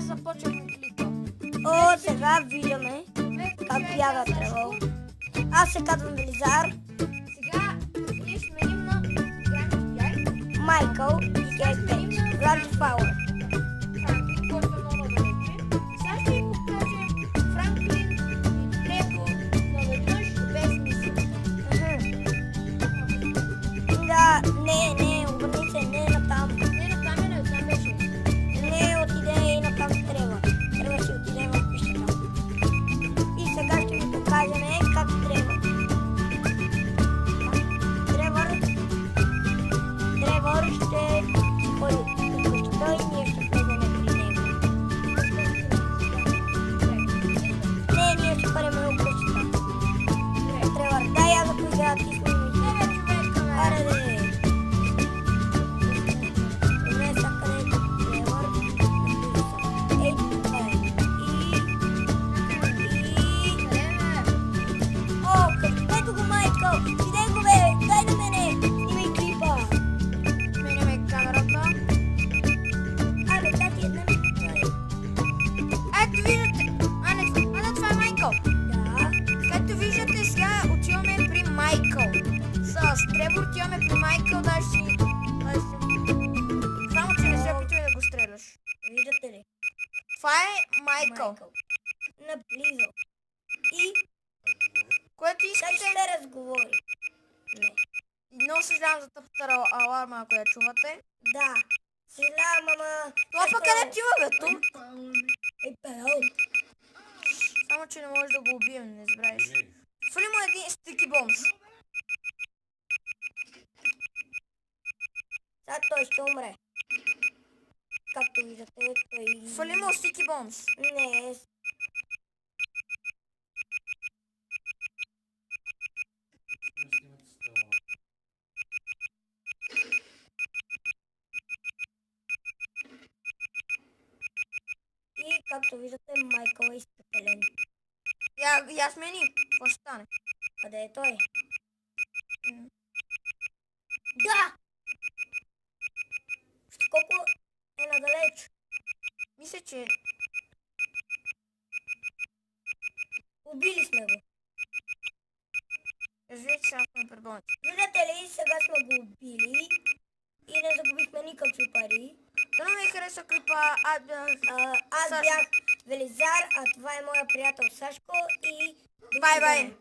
аз започвам клика. О, сега виждаме как бяга Тревор. Аз се казвам Велизар, Сега ние ще сменим на Гранди Майкъл и Гейбейт. Гранди Фауър. Франклин, който е много далече. Сега ще ви покажем Франклин и Тревор наведнъж без мисъл. Да, не, обърни се, не натам. Не, натам е, натам беше. Не, отиде и натам Тревор. Тревор ще отиде в къщата. И сега ще ви покажем как Тревор. Тревор ще ходи от къщата и ние ще влезем при него. Не, ние ще парим от къщата. Тревор, дай я да поигра, ти сме ми. Аре, де. Добре, сега къде е Тревор? Ей, тук е. О, ето го, Майкъл! Идей го, бе! Дай на мене! Имай клипа! Сменяме камерата. Абе, дай ти една минута. Ето виждате. Ана, това е Майкъл. Да. Както виждате, сега отиваме при Майкъл. С Тревор отиваме при Майкъл, даже си... Само, че не се опитвай да го стреляш. Виждате ли? Това е Майкъл. Наблизо. И Което как искате... ще разговори? Не. Много съжалявам за тъпата аларма, ако я чувате. Да. Съжалявам, ама... Това пък къде отива, бе? Тук. Ей, пел. Само, че не можеш да го убием, не забравиш. Фали му един стики бомс. Сега той ще умре. Както виждате, той... Фали му стики бомс. Не. И както виждате, Майкъл е изпепелен. Я смени. Какво ще стане? Къде е той? Да! Вижте колко е надалеч. Мисля, че... Убили сме го. Разбира, че сега сме пред болница. Виждате ли, сега сме го убили и не загубихме никакви пари. Да не ми хареса клипа. Аз бях Велизар, а това е моя приятел Сашко и... Бай-бай!